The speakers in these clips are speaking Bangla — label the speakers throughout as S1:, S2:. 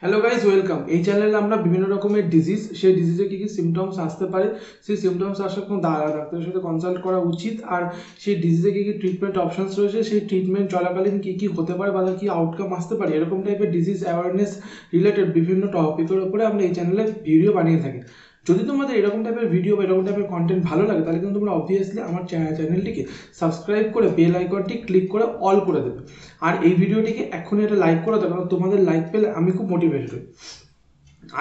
S1: Hello guys welcome. এই চ্যানেলে আমরা বিভিন্ন রকমের ডিজিজ, সেই ডিজিজে কী কী সিমটমস আসতে পারে, সেই সিমটমস আসার কোনো ডাক্তারের সাথে কনসাল্ট করা উচিত, আর সেই ডিজিজে কী কী ট্রিটমেন্ট অপশনস রয়েছে, সেই ট্রিটমেন্ট চলাকালীন কী কী হতে পারে বা কী আউটকাম আসতে পারে, এরকম টাইপের ডিজিজ অ্যাওয়ারনেস রিলেটেড বিভিন্ন টপিকের উপরে আমরা এই চ্যানেলে ভিডিও বানিয়ে থাকি। যদি তোমাদের এরকম টাইপের ভিডিও বা এরকম টাইপের কন্টেন্ট ভালো লাগে তাহলে কিন্তু তোমরা অবভিয়াসলি আমার চ্যানেলটিকে সাবস্ক্রাইব করে বেল আইকনটি ক্লিক করে অল করে দেবে, আর এই ভিডিওটিকে এখনই একটা লাইক করে দেবে, কারণ তোমাদের লাইক পেলে আমি খুব মোটিভেটেড হই।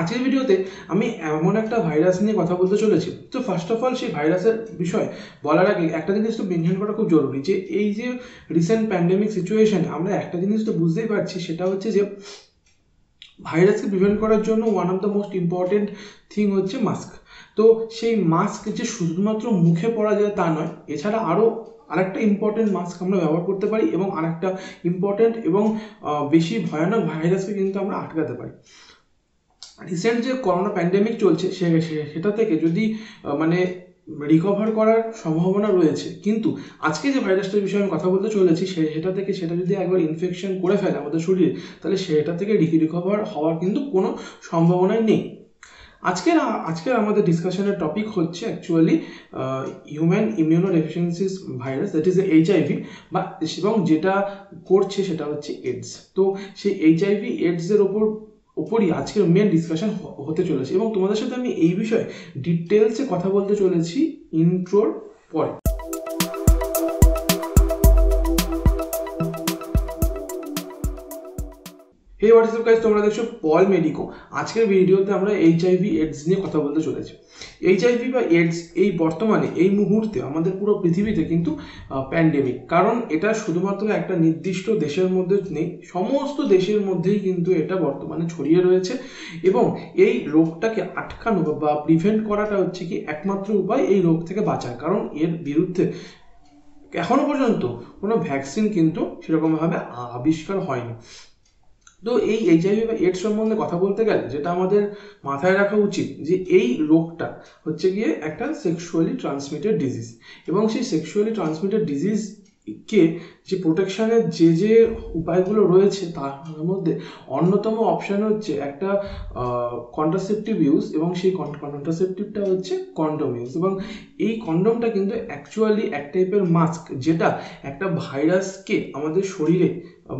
S1: আজকের ভিডিওতে আমি এমন একটা ভাইরাস নিয়ে কথা বলতে চলেছি। তো ফার্স্ট অফ অল সেই ভাইরাসের বিষয় বলার আগে একটা জিনিস তো মেনশন করা খুব জরুরি, যে এই যে রিসেন্ট প্যান্ডেমিক সিচুয়েশন আমরা একটা জিনিস তো বুঝতেই পারছি, সেটা হচ্ছে যে ভাইরাসকে প্রিভেন্ট করার জন্য one of the most important thing হচ্ছে মাস্ক। তো সেই মাস্ক যে শুধুমাত্র মুখে পরা যায় তা নয়, এছাড়া আরও আরেকটা ইম্পর্টেন্ট মাস্ক আমরা ব্যবহার করতে পারি এবং আরেকটা ইম্পর্টেন্ট এবং বেশি ভয়ানক ভাইরাসকে কিন্তু আমরা আটকাতে পারি। রিসেন্ট যে করোনা প্যান্ডেমিক চলছে সেটা থেকে যদি মানে রিকভার করার সম্ভাবনা রয়েছে, কিন্তু আজকে যে ভাইরাসটার বিষয়ে আমি কথা বলতে চলেছি সেটা যদি একবার ইনফেকশন করে ফেলে আমাদের শরীরে, তাহলে সেটা থেকে রিকভার হওয়ার কিন্তু কোনো সম্ভাবনাই নেই। আজকের আমাদের ডিসকাশনের টপিক হচ্ছে actually human immuno deficiencies virus, that is HIV, বা এবং যেটা করছে সেটা হচ্ছে এইডস। তো সেই HIV এইডসের ওপরই আজকের মেন ডিসকাশন হতে চলেছে, এবং তোমাদের সাথে আমি এই বিষয়ে ডিটেলসে কথা বলতে চলেছি ইন্ট্রোর পরে। হে হোয়াটসঅ্যাপ গাইজ, তোমরা দেখছো পল মেডিকো। আজকের ভিডিওতে আমরা HIV এইডস নিয়ে কথা বলতে চলেছি। HIV বা এইডস এই বর্তমানে এই মুহূর্তে আমাদের পুরো পৃথিবীতে কিন্তু প্যান্ডেমিক, কারণ এটা শুধুমাত্র একটা নির্দিষ্ট দেশের মধ্যে নেই, সমস্ত দেশের মধ্যেই কিন্তু এটা বর্তমানে ছড়িয়ে রয়েছে, এবং এই রোগটাকে আটকানো বা প্রিভেন্ট করাটা হচ্ছে কি একমাত্র উপায় এই রোগ থেকে বাঁচার, কারণ এর বিরুদ্ধে এখনো পর্যন্ত কোনো ভ্যাকসিন কিন্তু সেরকমভাবে আবিষ্কার হয়নি। তো এই HIV বা এইডস সম্বন্ধে কথা বলতে গেলে যেটা আমাদের মাথায় রাখা উচিত, যে এই রোগটা হচ্ছে গিয়ে একটা সেক্সুয়ালি ট্রান্সমিটেড ডিজিজ, এবং সেই সেক্সুয়ালি ট্রান্সমিটেড ডিজিজকে যে প্রোটেকশনের যে উপায়গুলো রয়েছে তার মধ্যে অন্যতম অপশান হচ্ছে একটা কন্ট্রাসেপটিভ ইউজ, এবং সেই কন্ট্রাসেপটিভটা হচ্ছে কন্ডোম ইউজ। এবং এই কন্ডোমটা কিন্তু অ্যাকচুয়ালি এক টাইপের মাস্ক, যেটা একটা ভাইরাসকে আমাদের শরীরে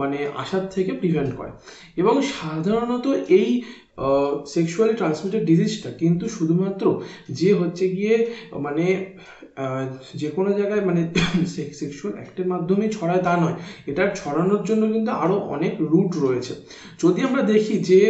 S1: মানে আসার থেকে প্রিভেন্ট করে। এবং সাধারণত এই সেক্সুয়ালি ট্রান্সমিটেড ডিজিজটা কিন্তু শুধুমাত্র যে হচ্ছে গিয়ে মানে যে কোনো জায়গায় মানে সেক্সুয়াল অ্যাক্টের মাধ্যমেই ছড়ায় তা নয়, এটার ছড়ানোর জন্য কিন্তু আরও অনেক রুট রয়েছে। যদি আমরা দেখি যে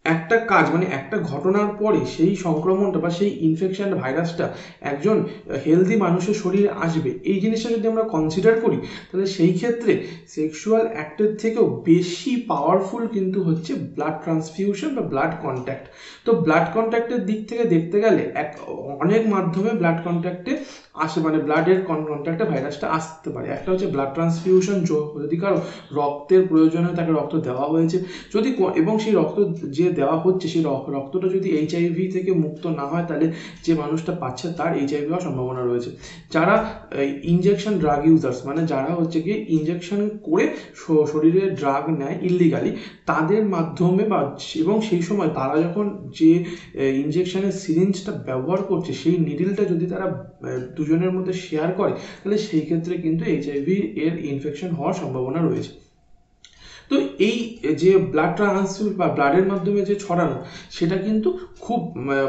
S1: একটা কাজ মানে একটা ঘটনার পরে সেই সংক্রমণটা বা সেই ইনফেকশন ভাইরাসটা একজন হেলদি মানুষের শরীরে আসবে, এই জিনিসটা যদি আমরা কনসিডার করি, তাহলে সেই ক্ষেত্রে সেক্সুয়াল অ্যাক্টের থেকেও বেশি পাওয়ারফুল কিন্তু হচ্ছে ব্লাড ট্রান্সফিউশন বা ব্লাড কন্ট্যাক্ট। তো ব্লাড কন্ট্যাক্টের দিক থেকে দেখতে গেলে অনেক মাধ্যমে ব্লাড কন্ট্যাক্টে আসে, মানে ব্লাডের কন্ট্যাক্টে ভাইরাসটা আসতে পারে। একটা হচ্ছে ব্লাড ট্রান্সফিউশন, যদি কারো রক্তের প্রয়োজন হয় তাকে রক্ত দেওয়া হয়েছে, যদি এবং সেই রক্ত যে দেওয়া হচ্ছে সেই রক্তটা যদি HIV থেকে মুক্ত না হয়, তাহলে যে মানুষটা পাচ্ছে তার HIV হওয়ার সম্ভাবনা রয়েছে। যারা ইনজেকশন ড্রাগ ইউজার্স, মানে যারা হচ্ছে গিয়ে ইনজেকশন করে শরীরে ড্রাগ নেয় ইললিগালি, তাদের মাধ্যমে বা এবং সেই সময় তারা যখন যে ইনজেকশনের সিরিঞ্জটা ব্যবহার করছে সেই নিডলটা যদি তারা দুজনের মধ্যে শেয়ার করে, তাহলে সেই ক্ষেত্রে কিন্তু HIV এর ইনফেকশন হওয়ার সম্ভাবনা রয়েছে। তো এই যে ব্লাড ট্রান্সফিউশন বা ব্লাডের মাধ্যমে যে ছড়ানো, সেটা কিন্তু খুব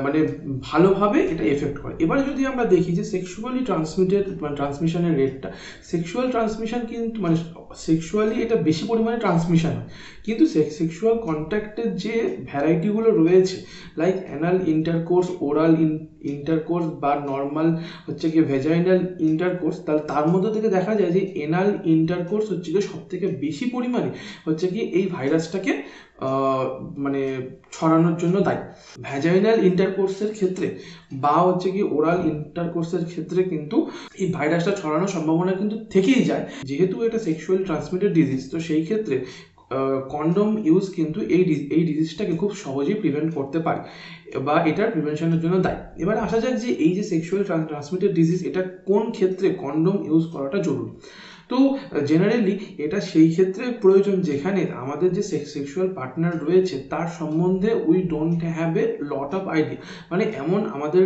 S1: মানে ভালোভাবে এটা এফেক্ট করে। এবারে যদি আমরা দেখি যে সেক্সুয়ালি ট্রান্সমিশনের রেটটা, সেক্সুয়াল ট্রান্সমিশন কিন্তু মানে সেক্সুয়ালি এটা বেশি পরিমাণে ট্রান্সমিশন হয়, কিন্তু সেক্সুয়াল কন্ট্যাক্টের যে ভ্যারাইটিগুলো রয়েছে, like anal intercourse, oral intercourse বা নর্মাল হচ্ছে কি ভেজাইনাল ইন্টারকোর্স, তাহলে তার মধ্যে থেকে দেখা যায় যে এনাল ইন্টারকোর্স হচ্ছে কি সব থেকে বেশি পরিমাণে হচ্ছে কি এই ভাইরাসটাকে মানে ছড়ানোর জন্য দায়ী। ভ্যাজাইনাল ইন্টারকোর্সের ক্ষেত্রে বা হচ্ছে কি ওরাল ইন্টারকোর্সের ক্ষেত্রে কিন্তু এই ভাইরাসটা ছড়ানোর সম্ভাবনা কিন্তু থেকেই যায়, যেহেতু এটা সেক্সুয়াল ট্রান্সমিটেড ডিজিজ। তো সেই ক্ষেত্রে কন্ডোম ইউজ কিন্তু এই ডিজিজটাকে খুব সহজেই প্রিভেন্ট করতে পারে বা এটার প্রিভেনশনের জন্য দায়ী। এবার আসা যাক যে এই যে সেক্সুয়াল ট্রান্সমিটেড ডিজিজ, এটা কোন ক্ষেত্রে কন্ডোম ইউজ করাটা জরুরি। তো জেনারেলি এটা সেই ক্ষেত্রে প্রয়োজন যেখানে আমাদের যে সেক্সুয়াল পার্টনার রয়েছে তার সম্বন্ধে we don't have a lot of idea. মানে এমন আমাদের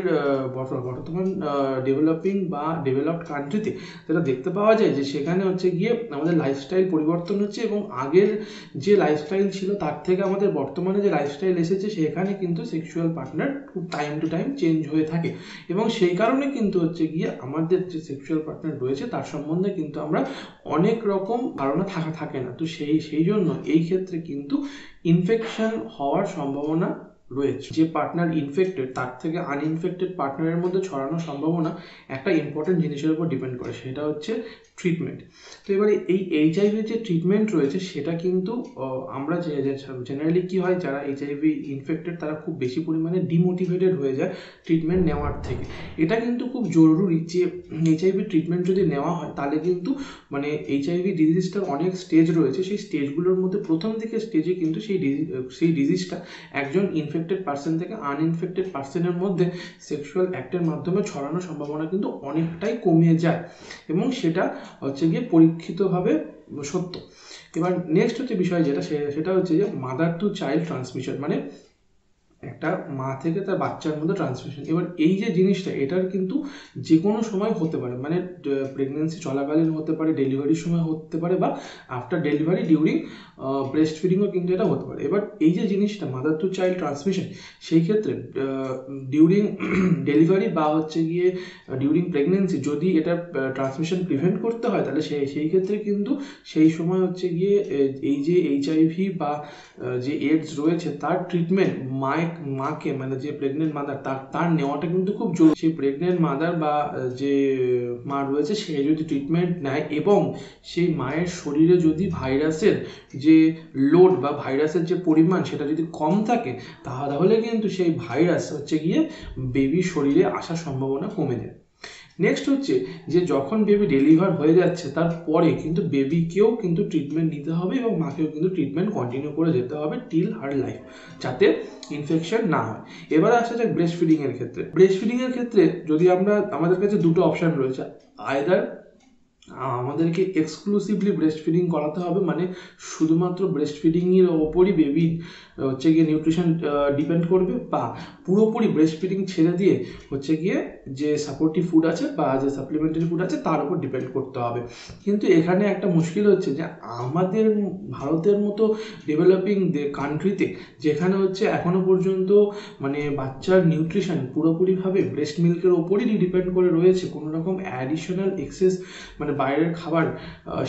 S1: বর্তমান ডেভেলপিং বা ডেভেলপড কান্ট্রিতে যেটা দেখতে পাওয়া যায় যে সেখানে হচ্ছে গিয়ে আমাদের লাইফস্টাইল পরিবর্তন হচ্ছে এবং আগের যে লাইফস্টাইল ছিল তার থেকে আমাদের বর্তমানে যে লাইফস্টাইল এসেছে সেখানে কিন্তু সেক্সুয়াল পার্টনার খুব টাইম টু টাইম চেঞ্জ হয়ে থাকে এবং সেই কারণে কিন্তু হচ্ছে গিয়ে আমাদের যে সেক্সুয়াল পার্টনার রয়েছে তার সম্বন্ধে কিন্তু আমরা অনেক রকম ধারণা থাকে না। তো সেই জন্য এই ক্ষেত্রে কিন্তু ইনফেকশন হওয়ার সম্ভাবনা রয়েছে। যে পার্টনার ইনফেক্টেড তার থেকে আনইনফেক্টেড পার্টনারের মধ্যে ছড়ানোর সম্ভাবনা একটা ইম্পর্টেন্ট জিনিসের উপর ডিপেন্ড করে, সেটা হচ্ছে ট্রিটমেন্ট। তো এবারে এই এইচআইভির যে ট্রিটমেন্ট রয়েছে সেটা কিন্তু আমরা জেনারেলি কি হয়, যারা এইচআইভি ইনফেক্টেড তারা খুব বেশি পরিমাণে ডিমোটিভেটেড হয়ে যায় ট্রিটমেন্ট নেওয়ার থেকে। এটা কিন্তু খুব জরুরি যে এইচআইভি ট্রিটমেন্ট যদি নেওয়া হয় তাহলে কিন্তু মানে এইচআইভি ডিজিজটার অনেক স্টেজ রয়েছে, সেই স্টেজগুলোর মধ্যে প্রথম দিকে স্টেজে কিন্তু সেই ডিজিজটা একজন ইনফেক্টেড পার্সন থেকে আনইনফেক্টেড পার্সনের মধ্যে সেক্সুয়াল অ্যাক্টের মাধ্যমে ছড়ানোর সম্ভাবনা কিন্তু অনেকটাই কমিয়ে যায় এবং সেটা হচ্ছে গিয়ে পরীক্ষিতভাবে সত্য। এবার নেক্সট হচ্ছে বিষয় যেটা সেটা হচ্ছে যে মাদার টু চাইল্ড ট্রান্সমিশন, মানে একটা মা থেকে তার বাচ্চার মধ্যে ট্রান্সমিশন। এবার এই যে জিনিসটা এটার কিন্তু যে কোনো সময় হতে পারে, মানে প্রেগনেন্সি চলাকালীন হতে পারে, ডেলিভারির সময় হতে পারে বা আফটার ডেলিভারি ডিউরিং ব্রেস্ট ফিডিংও কিন্তু এটা হতে পারে। এবার এই যে জিনিসটা মাদার টু চাইল্ড ট্রান্সমিশন, সেই ক্ষেত্রে ডিউরিং ডেলিভারি বা হচ্ছে গিয়ে ডিউরিং প্রেগনেন্সি যদি এটা ট্রান্সমিশন প্রিভেন্ট করতে হয় তাহলে সেই ক্ষেত্রে কিন্তু সেই সময় হচ্ছে গিয়ে এই যে এইচআইভি বা যে এডস রয়েছে তার ট্রিটমেন্ট মাকে মানে যে প্রেগনেন্ট মাদার তার নেওয়াটা কিন্তু খুব জরুরি। সেই প্রেগনেন্ট মাদার বা যে মা রয়েছে সে যদি ট্রিটমেন্ট নেয় এবং সেই মায়ের শরীরে যদি ভাইরাসের যে লোড বা ভাইরাসের যে পরিমাণ সেটা যদি কম থাকে তাহলে কিন্তু সেই ভাইরাস হচ্ছে গিয়ে বেবির শরীরে আসার সম্ভাবনা কমে যায়। নেক্সট হচ্ছে যে যখন বেবি ডেলিভার হয়ে যাচ্ছে তারপরে কিন্তু বেবিকেও কিন্তু ট্রিটমেন্ট নিতে হবে এবং মাকেও কিন্তু ট্রিটমেন্ট কন্টিনিউ করে যেতে হবে টিল হার লাইফ, যাতে ইনফেকশন না হয়। এবারে আসা যাক ব্রেস্ট ফিডিংয়ের ক্ষেত্রে। ব্রেস্ট ফিডিংয়ের ক্ষেত্রে যদি আমাদের কাছে দুটো অপশান রয়েছে, আইদার আমাদেরকে এক্সক্লুসিভলি ব্রেস্ট ফিডিং করাতে হবে, মানে শুধুমাত্র ব্রেস্ট ফিডিংয়ের ওপরই বেবি হচ্ছে গিয়ে নিউট্রিশন ডিপেন্ড করবে, বা পুরোপুরি ব্রেস্ট ফিডিং ছেড়ে দিয়ে হচ্ছে গিয়ে যে সাপোর্টিভ ফুড আছে বা যে সাপ্লিমেন্টারি ফুড আছে তার উপর ডিপেন্ড করতে হবে। কিন্তু এখানে একটা মুশকিল হচ্ছে যে আমাদের ভারতের মতো ডেভেলপিং কান্ট্রিতে যেখানে হচ্ছে এখনো পর্যন্ত মানে বাচ্চার নিউট্রিশন পুরোপুরিভাবে ব্রেস্ট মিল্কের ওপরই ডিপেন্ড করে রয়েছে, কোনো রকম অ্যাডিশনাল এক্সেস মানে বাইরের খাবার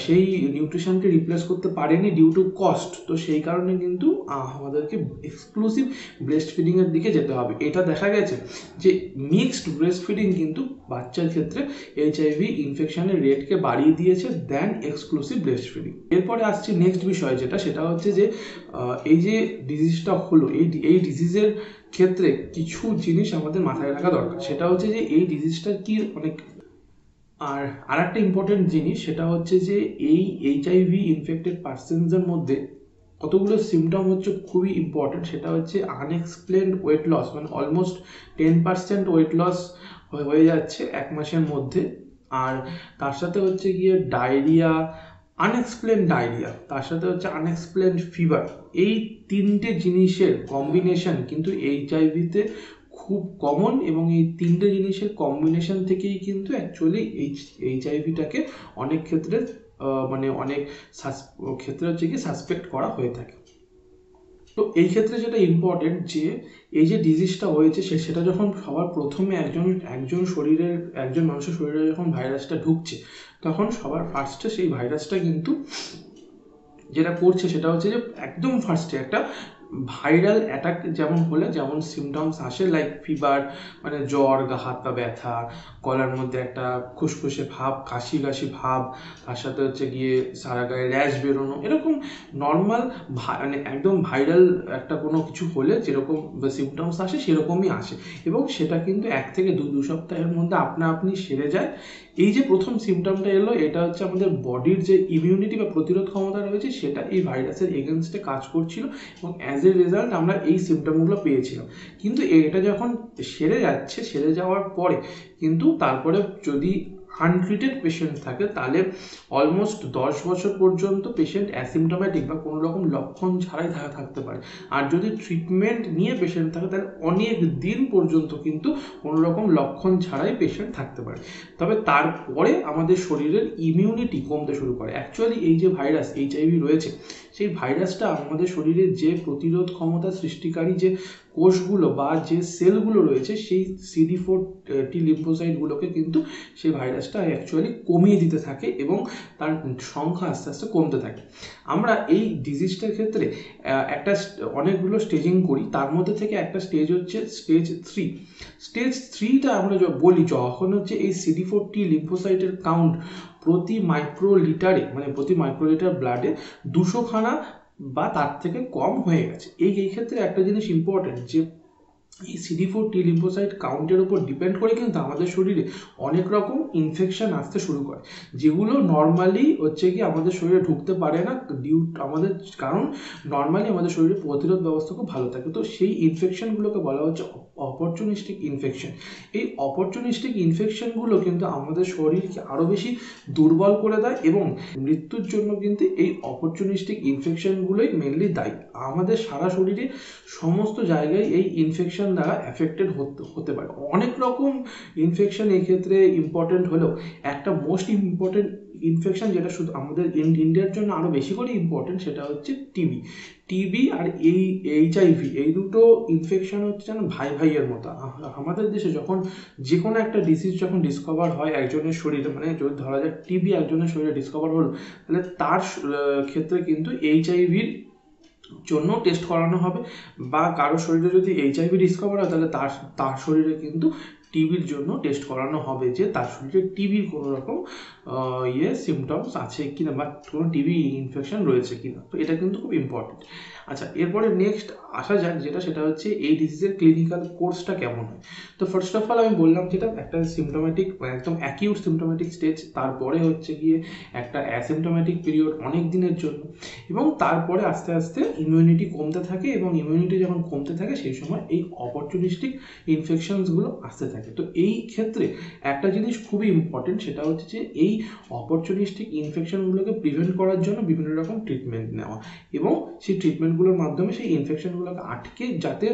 S1: সেই নিউট্রিশনকে রিপ্লেস করতে পারেনি ডিউ টু কস্ট। তো সেই কারণে কিন্তু আমাদেরকে এক্সক্লুসিভ ব্রেস্ট ফিডিংয়ের দিকে যেতে হবে। এটা দেখা গেছে যে মিক্সড ব্রেস্ট ফিডিং কিন্তু বাচ্চার ক্ষেত্রে এইচআইভি ইনফেকশনের রেটকে বাড়িয়ে দিয়েছে দেন এক্সক্লুসিভ ব্রেস্ট ফিডিং। এরপরে আসছে নেক্সট বিষয় সেটা হচ্ছে যে এই যে ডিজিজটা হলো এই ডিজিজের ক্ষেত্রে কিছু জিনিস আমাদের মাথায় রাখা দরকার। সেটা হচ্ছে যে এই ডিজিজটা কি অনেক আর একটা ইম্পর্টেন্ট জিনিস সেটা হচ্ছে যে এই এইচআইভি ইনফেক্টেড পার্সনসের মধ্যে কতগুলো সিমটম হচ্ছে খুবই ইম্পর্টেন্ট। সেটা হচ্ছে আনএক্সপ্লেনড ওয়েট লস, মানে অলমোস্ট 10% ওয়েট লস হয়ে যাচ্ছে এক মাসের মধ্যে, আর তার সাথে হচ্ছে গিয়ে ডায়রিয়া, আনএক্সপ্লেন ডায়রিয়া, তার সাথে হচ্ছে আনএক্সপ্লেন ফিভার। এই তিনটে জিনিসের কম্বিনেশন কিন্তু এইচআইভিতে খুব কমন এবং এই তিনটে জিনিসের কম্বিনেশন থেকেই কিন্তু অ্যাকচুয়ালি এইচআইভিটাকে অনেক ক্ষেত্রে মানে অনেক ক্ষেত্রে হচ্ছে কি সাসপেক্ট করা হয়ে থাকে। তো এই ক্ষেত্রে যেটা ইম্পর্টেন্ট যে এই যে ডিজিজটা হয়েছে সেটা যখন সবার প্রথমে একজন মানুষের শরীরে যখন ভাইরাসটা ঢুকছে তখন সবার ফার্স্টে সেই ভাইরাসটা কিন্তু যেটা করছে সেটা হচ্ছে যে একদম ফার্স্টে একটা ভাইরাল অ্যাটাক যেমন হলে যেমন সিমটমস আসে লাইক ফিভার, মানে জ্বর, গা হাত পা ব্যথা, গলার মধ্যে একটা খুসখুসে ভাব, কাশি ভাব, তার সাথে হচ্ছে গিয়ে সারা গায়ে র্যাশ বেরোনো, এরকম নর্মাল মানে একদম ভাইরাল একটা কোনো কিছু হলে যেরকম সিমটমস আসে সেরকমই আসে এবং সেটা কিন্তু 1 থেকে 2 সপ্তাহের মধ্যে আপনি সেরে যায়। এই যে প্রথম সিমটমটা এলো এটা হচ্ছে আমাদের বডির যে ইমিউনিটি বা প্রতিরোধ ক্ষমতা রয়েছে সেটা এই ভাইরাসের এগেনস্টে কাজ করছিল এবং অ্যাজ এ রেজাল্ট আমরা এই সিমটমগুলো পেয়েছিলাম। কিন্তু এটা যখন সেরে যাওয়ার পরে কিন্তু তারপরে যদি আনট্রিটেড পেশেন্ট থাকে তাহলে অলমোস্ট 10 বছর পর্যন্ত পেশেন্ট অ্যাসিমটোম্যাটিক বা কোনো রকম লক্ষণ ছাড়াই থাকতে পারে। আর যদি ট্রিটমেন্ট নিয়ে পেশেন্ট থাকে তাহলে অনেক দিন পর্যন্ত কিন্তু কোনো রকম লক্ষণ ছাড়াই পেশেন্ট থাকতে পারে। তবে তারপরে আমাদের শরীরের ইমিউনিটি কমতে শুরু করে। অ্যাকচুয়ালি এই যে ভাইরাস এইচআইভি রয়েছে, সেই ভাইরাসটা আমাদের শরীরে যে প্রতিরোধ ক্ষমতা সৃষ্টিকারী যে কোষগুলো বা যে সেলগুলো রয়েছে, সেই CD4 টি লিম্ফোসাইটগুলোকে কিন্তু সেই ভাইরাসটা অ্যাকচুয়ালি কমিয়ে দিতে থাকে এবং তার সংখ্যা আস্তে আস্তে কমতে থাকে। আমরা এই ডিজিজটার ক্ষেত্রে একটা অনেকগুলো স্টেজিং করি, তার মধ্যে থেকে একটা স্টেজ হচ্ছে স্টেজ 3। স্টেজ 3টা আমরা বলি যখন হচ্ছে এই CD4 টি লিম্ফোসাইটের কাউন্ট প্রতি মাইক্রোলিটারে, মানে প্রতি মাইক্রোলিটার ব্লাডে 200 খানা বা তার থেকে কম হয়ে গেছে। এই ক্ষেত্রে একটা জিনিস ইম্পর্টেন্ট, যে এই CD4 টি লিম্ফোসাইট কাউন্টের উপর ডিপেন্ড করে কিন্তু আমাদের শরীরে অনেক রকম ইনফেকশন আসতে শুরু করে, যেগুলো নর্মালি হচ্ছে কি আমাদের শরীরে ঢুকতে পারে না কারণ নর্মালি আমাদের শরীরে প্রতিরোধ ব্যবস্থা খুব ভালো থাকে। তো সেই ইনফেকশনগুলোকে বলা হচ্ছে অপরচুনিস্টিক ইনফেকশন। এই অপরচুনিস্টিক ইনফেকশনগুলো কিন্তু আমাদের শরীরকে আরও বেশি দুর্বল করে দেয় এবং মৃত্যুর জন্য কিন্তু এই অপরচুনিস্টিক ইনফেকশনগুলোই মেনলি দায়ী। আমাদের সারা শরীরে সমস্ত জায়গায় এই ইনফেকশন দ্বারা এফেক্টেড হতে পারে। অনেক রকম ইনফেকশন এই ক্ষেত্রে ইম্পর্টেন্ট হলেও একটা মোস্ট ইম্পর্টেন্ট ইনফেকশন যেটা শুধু আমাদের ইন্ডিয়ার জন্য আরও বেশি করে ইম্পর্টেন্ট, সেটা হচ্ছে টিবি আর এই এইচআইভি। এই দুটো ইনফেকশন হচ্ছে যেন ভাই ভাইয়ের মতো। আমাদের দেশে যখন যে কোনো একটা ডিজিজ যখন ডিসকভার হয় একজনের শরীরে, মানে যদি ধরা যাক টিবি একজনের শরীরে ডিসকভার হলো, তাহলে তার ক্ষেত্রে কিন্তু এইচআইভির জন্য টেস্ট করানো হবে, বা কারো শরীরে যদি এইচআইভি ডিসকভার হয় তাহলে তার শরীরে কিন্তু টিবির জন্য টেস্ট করানো হবে, যে তার শরীরে টিবির কোনো রকম সিমটমস আছে কিনা বা কোনো টিবি ইনফেকশন রয়েছে কিনা। তো এটা কিন্তু খুব ইম্পর্টেন্ট। আচ্ছা, এরপরে নেক্সট আসা যাক সেটা হচ্ছে এই ডিজিজের ক্লিনিক্যাল কোর্সটা কেমন হয়। তো ফার্স্ট অফ অল আমি বললাম যেটা একটা সিমটোম্যাটিক, একদম অ্যাকিউট সিমটোম্যাটিক স্টেজ, তারপরে হচ্ছে গিয়ে একটা অ্যাসিমটোম্যাটিক পিরিয়ড অনেক দিনের জন্য, এবং তারপরে আস্তে আস্তে ইমিউনিটি কমতে থাকে, এবং ইমিউনিটি যখন কমতে থাকে সেই সময় এই অপরচুনিস্টিক ইনফেকশনসগুলো আসতে থাকে। তো এই ক্ষেত্রে একটা জিনিস খুবই ইম্পর্টেন্ট, সেটা হচ্ছে যে এই অপরচুনিস্টিক ইনফেকশনগুলোকে প্রিভেন্ট করার জন্য বিভিন্ন রকম ট্রিটমেন্ট নেওয়া, এবং সেই ট্রিটমেন্টগুলোর মাধ্যমে সেই ইনফেকশনগুলোকে আটকে যাতে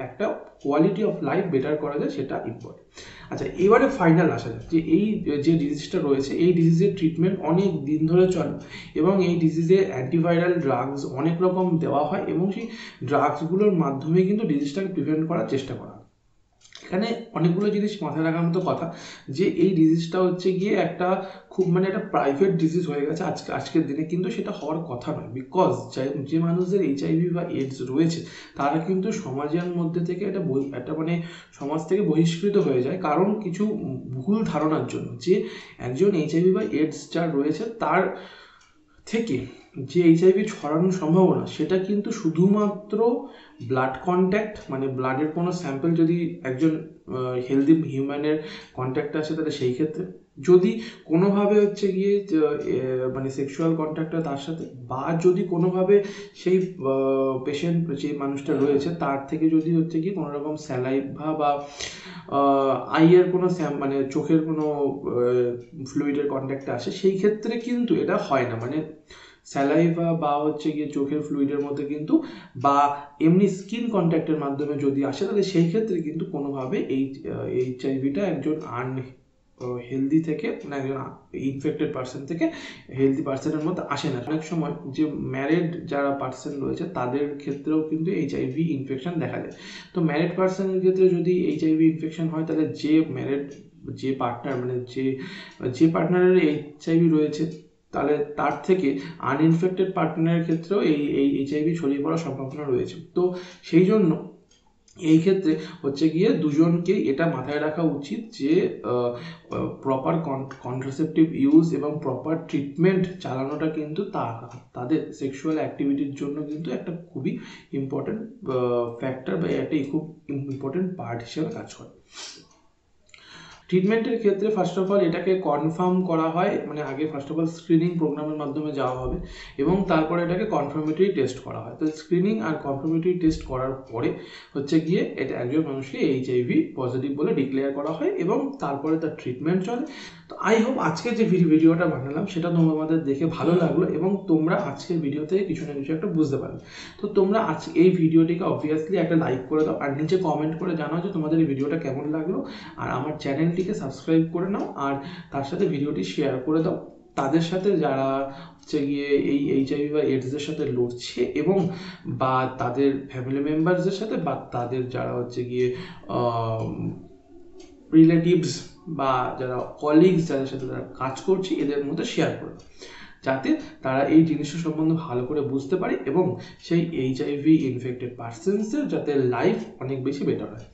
S1: একটা কোয়ালিটি অফ লাইফ বেটার করা যায়, সেটা ইম্পর্টেন্ট। আচ্ছা, এবারে ফাইনাল আসা যাক যে এই যে ডিজিজটা রয়েছে, এই ডিজিজের ট্রিটমেন্ট অনেক দিন ধরে চলে, এবং এই ডিজিজে অ্যান্টিভাইরাল ড্রাগস অনেক রকম দেওয়া হয়, এবং সেই ড্রাগসগুলোর মাধ্যমে কিন্তু ডিজিজটাকে প্রিভেন্ট করার চেষ্টা করা হয়। এখানে অনেকগুলো জিনিস মাথায় রাখার মতো কথা, যে এই ডিজিজটা হচ্ছে গিয়ে একটা খুব একটা প্রাইভেট ডিজিজ হয়ে গেছে আজকের দিনে, কিন্তু সেটা হওয়ার কথা নয়। বিকজ যে মানুষদের এইচআইভি বা এইডস রয়েছে তারা কিন্তু সমাজের মধ্যে থেকে একটা সমাজ থেকে বহিষ্কৃত হয়ে যায়, কারণ কিছু ভুল ধারণার জন্য, যে একজন এইচআইভি বা এইডস যার রয়েছে তার থেকে যে এইচআইভি ছড়ানোর সম্ভাবনা, সেটা কিন্তু শুধুমাত্র ব্লাড কন্ট্যাক্ট, মানে ব্লাডের কোনো স্যাম্পল যদি একজন হেলদি হিউম্যানের কন্ট্যাক্ট আসে, তাহলে সেই ক্ষেত্রে যদি কোনোভাবে হচ্ছে গিয়ে সেক্সুয়াল কন্ট্যাক্ট হয় তার সাথে, বা যদি কোনোভাবে সেই পেশেন্ট যে মানুষটা রয়েছে তার থেকে যদি হচ্ছে গিয়ে কোনো রকম স্যালাইভা বা আইয়ের কোনো চোখের কোনো ফ্লুইডের কন্ট্যাক্টে আসে, সেই ক্ষেত্রে কিন্তু এটা হয় না। স্যালাইভা বা হচ্ছে গিয়ে চোখের ফ্লুইডের মধ্যে কিন্তু, বা এমনি স্কিন কন্ট্যাক্টের মাধ্যমে যদি আসে, তাহলে সেই ক্ষেত্রে কিন্তু কোনোভাবে এইচআইভিটা একজন হেলদি থেকে, একজন ইনফেক্টেড পার্সন থেকে হেলদি পার্সনের মধ্যে আসে না। অনেক সময় যে ম্যারিড যারা পার্সন রয়েছে তাদের ক্ষেত্রেও কিন্তু এইচআইভি ইনফেকশন দেখা যায়। তো ম্যারিড পার্সনের ক্ষেত্রে যদি এইচআইভি ইনফেকশন হয়, তাহলে যে পার্টনার যে পার্টনারের এইচআইভি রয়েছে, তাহলে তার থেকে আনইনফেক্টেড পার্টনারের ক্ষেত্রেও এই এইচআইভি ছড়িয়ে পড়ার সম্ভাবনা রয়েছে। তো সেই জন্য এই ক্ষেত্রে হচ্ছে গিয়ে দুজনকে এটা মাথায় রাখা উচিত যে প্রপার কন্ট্রাসেপটিভ ইউজ এবং প্রপার ট্রিটমেন্ট চালানোটা কিন্তু তাদের সেক্সুয়াল অ্যাক্টিভিটির জন্য কিন্তু একটা খুবই ইম্পর্টেন্ট ফ্যাক্টর, বা এটাই খুব ইম্পর্টেন্ট পার্ট হিসেবে কাজ করে। ট্রিটমেন্টের ক্ষেত্রে ফার্স্ট অফ অল এটাকে কনফার্ম করা হয়, আগে ফার্স্ট অফ অল স্ক্রিনিং প্রোগ্রামের মাধ্যমে যাওয়া হবে, এবং তারপরে এটাকে কনফার্মেটরি টেস্ট করা হয়। তো স্ক্রিনিং আর কনফার্মেটরি টেস্ট করার পরে হচ্ছে গিয়ে এটা একজন মানুষকে এইচআইভি পজিটিভ বলে ডিক্লেয়ার করা হয়, এবং তারপরে তার ট্রিটমেন্ট চলে। তো আই হোপ আজকের যে ভিডিওটা বানালাম সেটা তোমাদের দেখে ভালো লাগলো এবং তোমরা আজকের ভিডিও থেকে কিছু না কিছু একটা বুঝতে পারবে। তো তোমরা আজ এই ভিডিওটিকে অবভিয়াসলি একটা লাইক করে দাও আর নিচে কমেন্ট করে জানাও যে তোমাদের এই ভিডিওটা কেমন লাগলো, আর আমার চ্যানেলটিকে সাবস্ক্রাইব করে নাও আর তার সাথে ভিডিওটি শেয়ার করে দাও তাদের সাথে যারা হচ্ছে গিয়ে এই এইচআইভি বা এইডসের সাথে লড়ছে এবং বা তাদের ফ্যামিলি মেম্বারসদের সাথে বা তাদের যারা হচ্ছে গিয়ে রিলেটিভস বা যারা কলিগস যাদের সাথে তারা কাজ করছে এদের মধ্যে শেয়ার করবে, যাতে তারা এই জিনিসটা সম্বন্ধে ভালো করে বুঝতে পারে এবং সেই এইচআইভি ইনফেক্টেড পার্সনসের যাতে লাইফ অনেক বেশি বেটার হয়।